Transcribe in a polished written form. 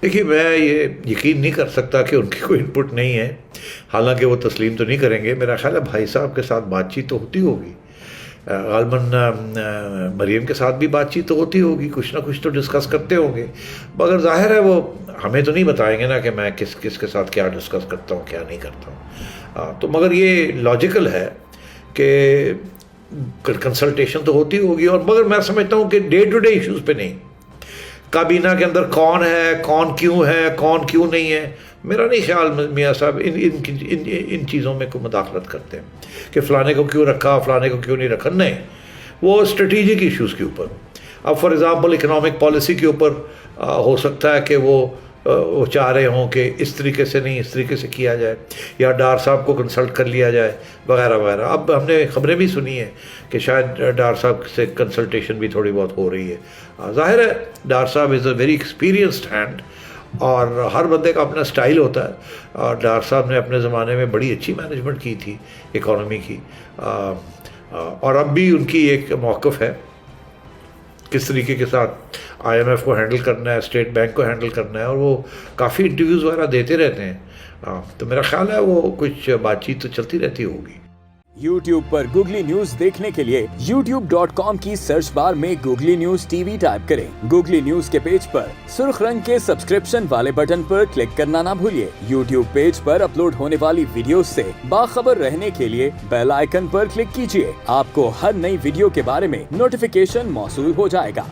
دیکھیے میں یہ یقین نہیں کر سکتا کہ ان کی کوئی انپٹ نہیں ہے، حالانکہ وہ تسلیم تو نہیں کریں گے. میرا خیال ہے بھائی صاحب کے ساتھ بات چیت تو ہوتی ہوگی، غالباً مریم کے ساتھ بھی بات چیت تو ہوتی ہوگی، کچھ نہ کچھ تو ڈسکس کرتے ہوں گے. مگر ظاہر ہے وہ ہمیں تو نہیں بتائیں گے نا کہ میں کس کس کے ساتھ کیا ڈسکس کرتا ہوں کیا نہیں کرتا ہوں. تو مگر یہ لاجیکل ہے کہ کنسلٹیشن تو ہوتی ہوگی، اور مگر میں سمجھتا ہوں کہ ڈے ٹو ڈے ایشوز پہ نہیں. کابینہ کے اندر کون ہے، کون کیوں نہیں ہے، میرا نہیں خیال میاں صاحب ان چیزوں میں کوئی مداخلت کرتے ہیں کہ فلانے کو کیوں رکھا، فلانے کو کیوں نہیں رکھا. نہیں، وہ اسٹریٹجک ایشوز کے اوپر. اب فار ایگزامپل اکنامک پالیسی کے اوپر ہو سکتا ہے کہ وہ چاہ رہے ہوں کہ اس طریقے سے نہیں، اس طریقے سے کیا جائے، یا ڈار صاحب کو کنسلٹ کر لیا جائے وغیرہ وغیرہ. اب ہم نے خبریں بھی سنی ہیں کہ شاید ڈار صاحب سے کنسلٹیشن بھی تھوڑی بہت ہو رہی ہے. ظاہر ہے ڈار صاحب از اے ویری ایکسپیرینسڈ ہینڈ، اور ہر بندے کا اپنا سٹائل ہوتا ہے. اور ڈار صاحب نے اپنے زمانے میں بڑی اچھی مینجمنٹ کی تھی اکانومی کی، اور اب بھی ان کی ایک موقف ہے کس طریقے کے ساتھ آئی ایم ایف کو ہینڈل کرنا ہے، اسٹیٹ بینک کو ہینڈل کرنا ہے، اور وہ کافی انٹرویوز وغیرہ دیتے رہتے ہیں. تو میرا خیال ہے وہ کچھ بات چیت تو چلتی رہتی ہوگی. YouTube پر گوگلی نیوز دیکھنے کے لیے youtube.com کی سرچ بار میں googly news T V type کریں. گوگلی نیوز کے پیج پر سرخ رنگ کے سبسکرپشن والے بٹن پر کلک کرنا نہ بھولیے. YouTube پیج پر اپلوڈ ہونے والی ویڈیوز سے باخبر رہنے کے لیے بیل آئیکن پر کلک کیجیے. آپ کو ہر نئی ویڈیو کے بارے میں نوٹیفیکیشن موصول ہو جائے گا.